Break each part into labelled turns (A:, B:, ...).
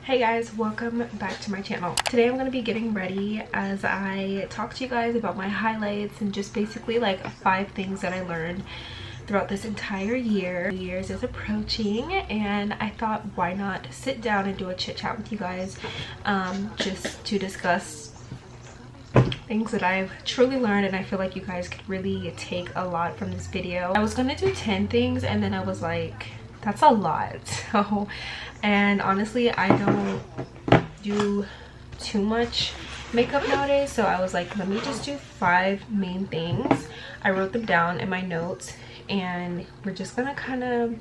A: Hey guys, welcome back to my channel. Today I'm going to be getting ready as I talk to you guys about my highlights and just basically like 5 things that I learned throughout this entire year. New Year's is approaching and I thought why not sit down and do a chit chat with you guys just to discuss things that I've truly learned, and I feel like you guys could really take a lot from this video. I was going to do 10 things and then I was like, that's a lot. So, and honestly I don't do too much makeup nowadays, so I was like, let me just do 5 main things. I wrote them down in my notes and we're just gonna kind of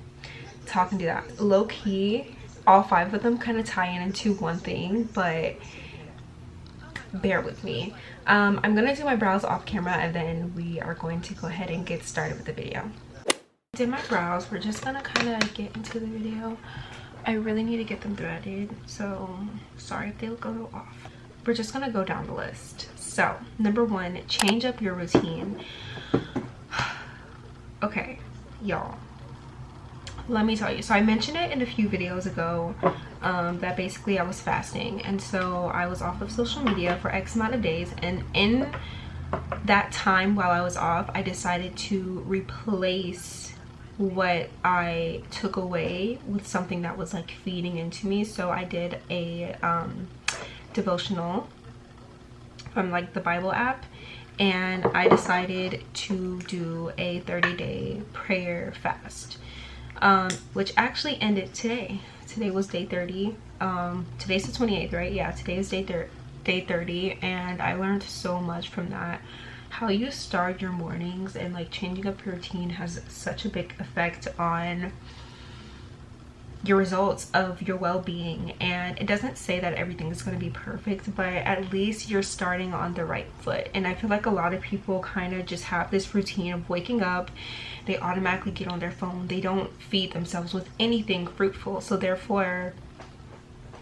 A: talk and do that. Low-key, all 5 of them kind of tie in into one thing, but bear with me. I'm gonna do my brows off camera and then we are going to go ahead and get started with the video. Did my brows, we're just gonna kind of get into the video. I really need to get them threaded, so sorry if they look a little off. We're just gonna go down the list. So number 1, change up your routine. Okay, y'all, let me tell you. So I mentioned it in a few videos ago that basically I was fasting, and so I was off of social media for X amount of days, and in that time while I was off, I decided to replace what I took away with something that was like feeding into me. So I did a devotional from like the Bible app, and I decided to do a 30-day prayer fast, which actually ended today. Today was day 30. Today's the 28th, right? Yeah, today is day 30, and I learned so much from that. How you start your mornings and like changing up your routine has such a big effect on your results of your well-being. And it doesn't say that everything is going to be perfect, but at least you're starting on the right foot. And I feel like a lot of people kind of just have this routine of waking up, they automatically get on their phone, they don't feed themselves with anything fruitful, so therefore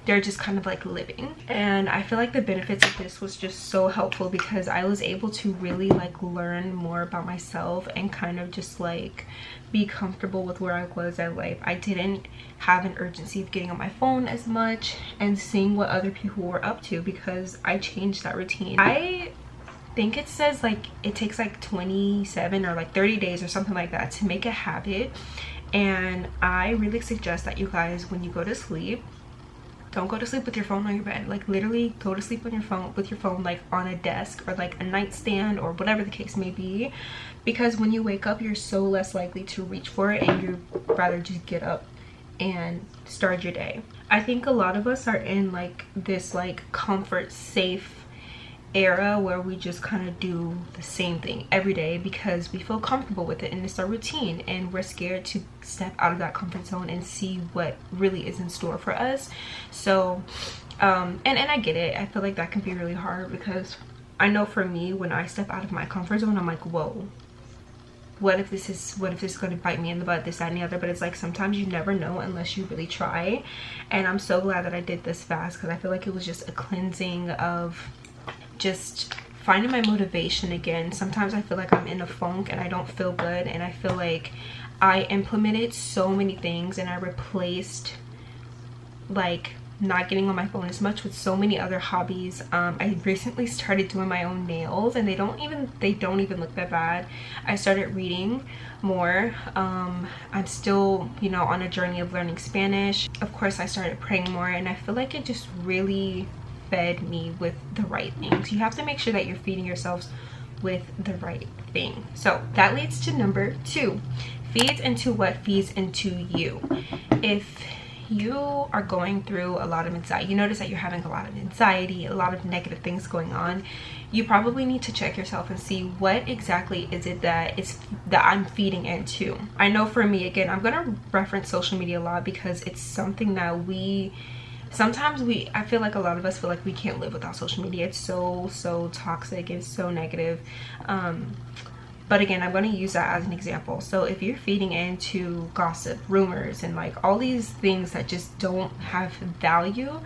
A: they're just kind of like living. And I feel like the benefits of this was just so helpful because I was able to really like learn more about myself and kind of just like be comfortable with where I was at life. I didn't have an urgency of getting on my phone as much and seeing what other people were up to because I changed that routine. I think it says like it takes like 27 or like 30 days or something like that to make a habit, and I really suggest that you guys, when you go to sleep, don't go to sleep with your phone on your bed. Like literally go to sleep on your phone with your phone like on a desk or like a nightstand or whatever the case may be, because when you wake up you're so less likely to reach for it and you'd rather just get up and start your day. I think a lot of us are in like this like comfort safe era where we just kind of do the same thing every day because we feel comfortable with it and it's our routine, and we're scared to step out of that comfort zone and see what really is in store for us. So and I get it. I feel like that can be really hard because I know for me, when I step out of my comfort zone, I'm like, whoa, what if this is going to bite me in the butt, this, that, and the other. But it's like sometimes you never know unless you really try. And I'm so glad that I did this fast because I feel like it was just a cleansing of just finding my motivation again. Sometimes I feel like I'm in a funk and I don't feel good, and I feel like I implemented so many things and I replaced like not getting on my phone as much with so many other hobbies. I recently started doing my own nails and they don't even look that bad. I started reading more. I'm still, you know, on a journey of learning Spanish. Of course, I started praying more, and I feel like it just really fed me with the right things. You have to make sure that you're feeding yourselves with the right thing. So that leads to number 2, feeds into what feeds into you. If you are going through a lot of anxiety, you notice that you're having a lot of anxiety, a lot of negative things going on, you probably need to check yourself and see what exactly is it that I'm feeding into. I know for me, again, I'm gonna reference social media a lot because it's something that I feel like a lot of us feel like we can't live without social media. It's so toxic, it's so negative. But again, I'm going to use that as an example. So if you're feeding into gossip, rumors, and like all these things that just don't have value,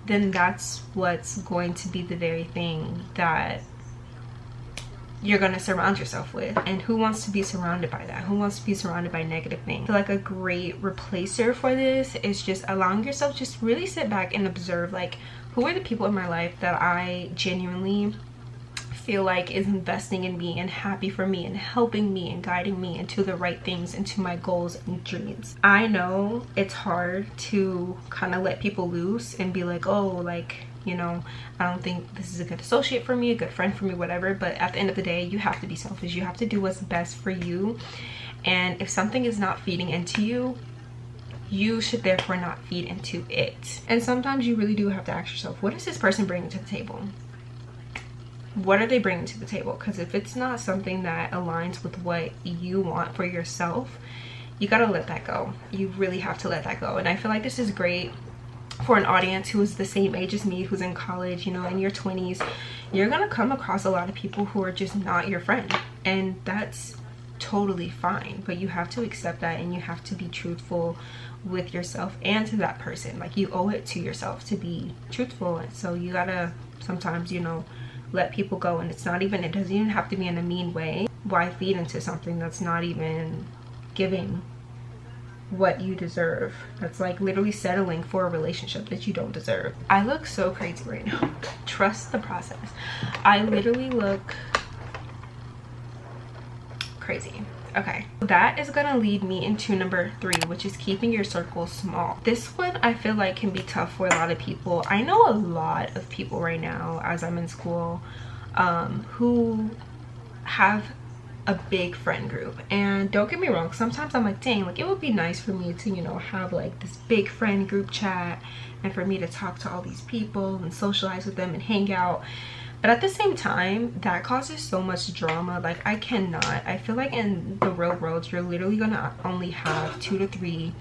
A: then that's what's going to be the very thing that you're going to surround yourself with. And who wants to be surrounded by that? Who wants to be surrounded by negative things? I feel like a great replacer for this is just allowing yourself just really sit back and observe, like, who are the people in my life that I genuinely feel like is investing in me and happy for me and helping me and guiding me into the right things, into my goals and dreams. I know it's hard to kind of let people loose and be like, oh, like, you know, I don't think this is a good associate for me, a good friend for me, whatever. But at the end of the day, you have to be selfish. You have to do what's best for you. And if something is not feeding into you, you should therefore not feed into it. And sometimes you really do have to ask yourself, what is this person bringing to the table? What are they bringing to the table? Because if it's not something that aligns with what you want for yourself, you gotta let that go. You really have to let that go. And I feel like this is great for an audience who is the same age as me, who's in college, you know, in your 20s. You're gonna come across a lot of people who are just not your friend, and that's totally fine. But you have to accept that, and you have to be truthful with yourself and to that person. Like, you owe it to yourself to be truthful. And so you gotta sometimes, you know, let people go. And it's not even, it doesn't even have to be in a mean way. Why feed into something that's not even giving what you deserve? That's like literally settling for a relationship that you don't deserve. I look so crazy right now. Trust the process. I literally look crazy. Okay, that is gonna lead me into number 3, which is keeping your circle small. This one I feel like can be tough for a lot of people. I know a lot of people right now, as I'm in school, who have a big friend group. And don't get me wrong, sometimes I'm like, dang, like it would be nice for me to, you know, have like this big friend group chat and for me to talk to all these people and socialize with them and hang out. But at the same time, that causes so much drama. Like, I cannot. I feel like in the real world, you're literally gonna only have 2 to 3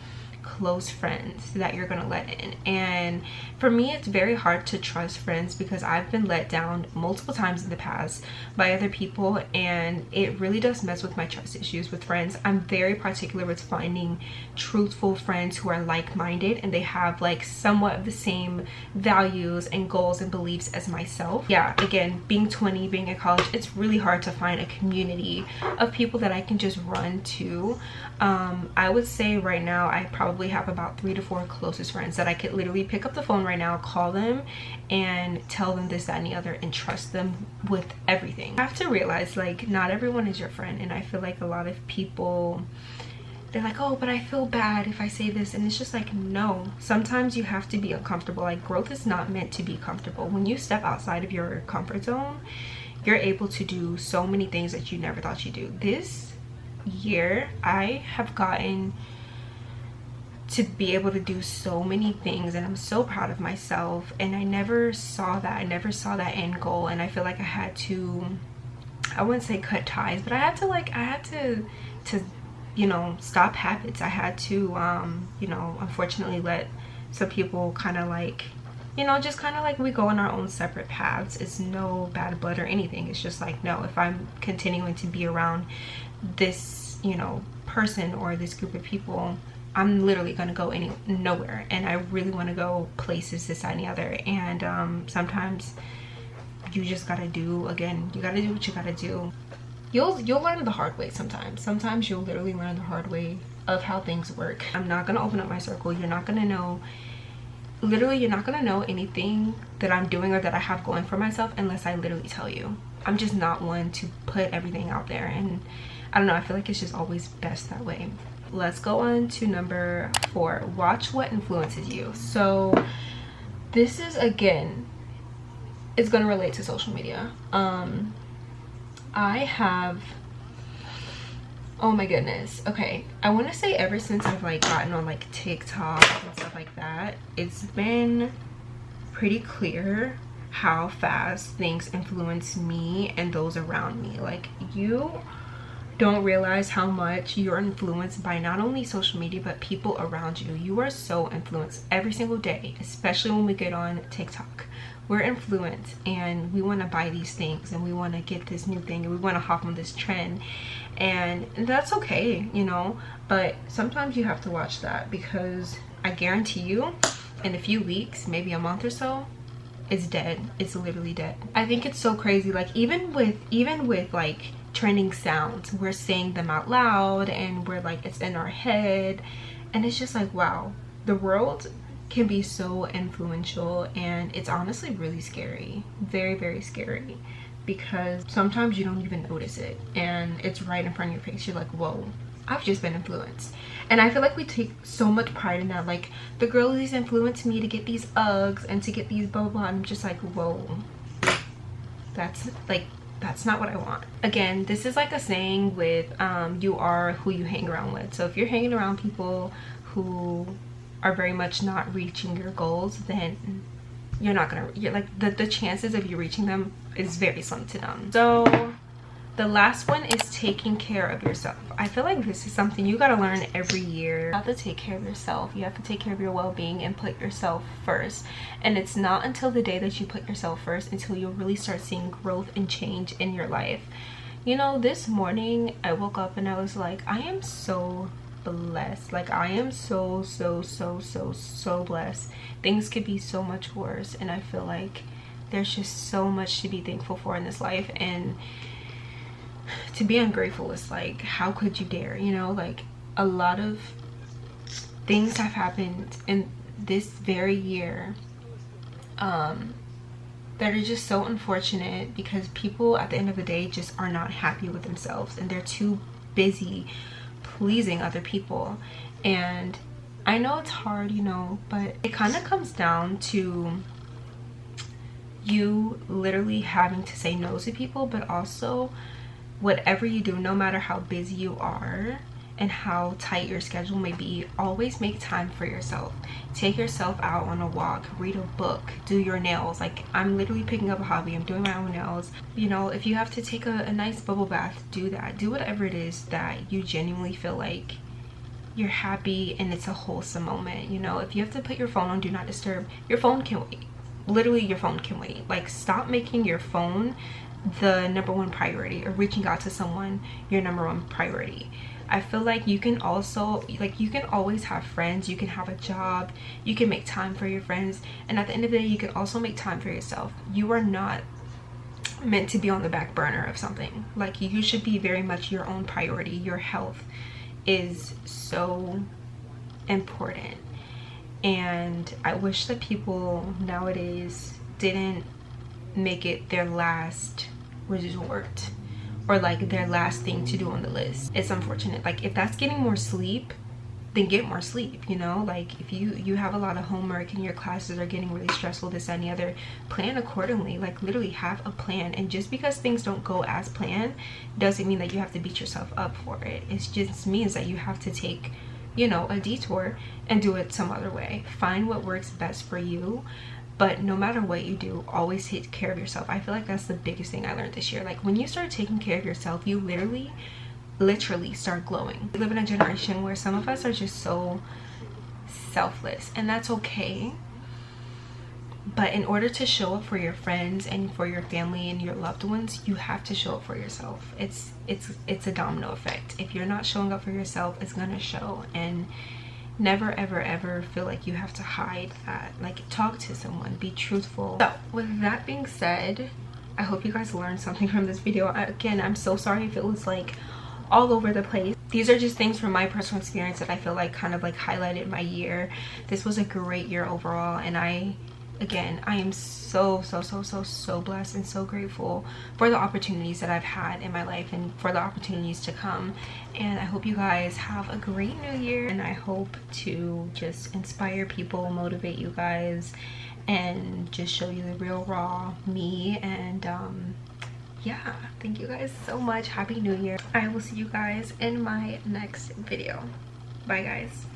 A: close friends that you're gonna let in. And for me, it's very hard to trust friends because I've been let down multiple times in the past by other people, and it really does mess with my trust issues with friends. I'm very particular with finding truthful friends who are like-minded and they have like somewhat of the same values and goals and beliefs as myself. Yeah, again, being 20, being in college, it's really hard to find a community of people that I can just run to. I would say right now I probably have about 3 to 4 closest friends that I could literally pick up the phone right now, call them and tell them this, that, and the other, and trust them with everything. I have to realize, like, not everyone is your friend. And I feel like a lot of people, they're like, oh, but I feel bad if I say this. And it's just like, no, sometimes you have to be uncomfortable. Like, growth is not meant to be comfortable. When you step outside of your comfort zone, you're able to do so many things that you never thought you'd do. This year I have gotten to be able to do so many things, and I'm so proud of myself. And I never saw that end goal. And I feel like I had to, I wouldn't say cut ties, but I had to you know, stop habits. I had to you know, unfortunately let some people kind of like, you know, just kind of like we go on our own separate paths. It's no bad blood or anything. It's just like, no, if I'm continuing to be around this, you know, person or this group of people, I'm literally gonna go nowhere. And I really want to go places, this, that, and the other. And sometimes you just gotta do, again, you gotta do what you gotta do. You'll learn the hard way sometimes. Sometimes you'll literally learn the hard way of how things work. I'm not gonna open up my circle. You're not gonna know, literally, you're not gonna know anything that I'm doing or that I have going for myself unless I literally tell you. I'm just not one to put everything out there. And I don't know, I feel like it's just always best that way. Let's go on to number 4. Watch what influences you. So this is, again, it's going to relate to social media. I have, oh my goodness, okay, I want to say ever since I've like gotten on like TikTok and stuff like that, it's been pretty clear how fast things influence me and those around me. Like, you don't realize how much you're influenced by not only social media but people around you. You are so influenced every single day, especially when we get on TikTok. We're influenced and we want to buy these things and we want to get this new thing and we want to hop on this trend, and that's okay, you know, but sometimes you have to watch that, because I guarantee you in a few weeks, maybe a month or so, it's dead. It's literally dead. I think it's so crazy. Like even with like trending sounds, we're saying them out loud and we're like, it's in our head, and it's just like, wow, the world can be so influential, and it's honestly really scary. Very, very scary, because sometimes you don't even notice it and it's right in front of your face. You're like, whoa, I've just been influenced. And I feel like we take so much pride in that. Like, the girlies influenced me to get these Uggs and to get these blah blah blah. I'm just like, whoa, that's not what I want. Again, this is like a saying with you are who you hang around with. So if you're hanging around people who are very much not reaching your goals, then you're like the chances of you reaching them is very slim to none. So the last one is taking care of yourself. I feel like this is something you gotta learn every year. You have to take care of yourself. You have to take care of your well-being and put yourself first. And it's not until the day that you put yourself first until you'll really start seeing growth and change in your life. You know, this morning I woke up and I was like, I am so blessed. Like, I am so blessed. Things could be so much worse, and I feel like there's just so much to be thankful for in this life. And to be ungrateful is like, how could you dare? You know, like, a lot of things have happened in this very year that are just so unfortunate, because people at the end of the day just are not happy with themselves and they're too busy pleasing other people. And I know it's hard, you know, but it kind of comes down to you literally having to say no to people, but also whatever you do, no matter how busy you are and how tight your schedule may be, always make time for yourself. Take yourself out on a walk, read a book, do your nails. Like, I'm literally picking up a hobby. I'm doing my own nails. You know, if you have to take a nice bubble bath, do that. Do whatever it is that you genuinely feel like you're happy and it's a wholesome moment. You know, if you have to put your phone on do not disturb, your phone can wait. Literally, your phone can wait. Like, stop making your phone the #1 priority, or reaching out to someone your #1 priority. I feel like you can also, like, you can always have friends, you can have a job, you can make time for your friends, and at the end of the day, you can also make time for yourself. You are not meant to be on the back burner of something. Like, you should be very much your own priority. Your health is so important, and I wish that people nowadays didn't make it their last resort, or like their last thing to do on the list. It's unfortunate. Like, if that's getting more sleep, then get more sleep, you know? Like, if you have a lot of homework and your classes are getting really stressful, this, that, and the other, plan accordingly. Like, literally have a plan. And just because things don't go as planned doesn't mean that you have to beat yourself up for it. It just means that you have to take, you know, a detour and do it some other way. Find what works best for you. But no matter what you do, always take care of yourself. I feel like that's the biggest thing I learned this year. Like, when you start taking care of yourself, you literally start glowing. We live in a generation where some of us are just so selfless, and that's okay. But in order to show up for your friends and for your family and your loved ones, you have to show up for yourself. It's a domino effect. If you're not showing up for yourself, it's gonna show. And never ever feel like you have to hide that. Like, talk to someone, be truthful. So with that being said, I hope you guys learned something from this video. Again, I'm so sorry if it was like all over the place. These are just things from my personal experience that I feel like kind of like highlighted my year. This was a great year overall, and I am so blessed and so grateful for the opportunities that I've had in my life and for the opportunities to come. And I hope you guys have a great new year, and I hope to just inspire people, motivate you guys, and just show you the real raw me. And yeah, thank you guys so much. Happy New Year. I will see you guys in my next video. Bye guys.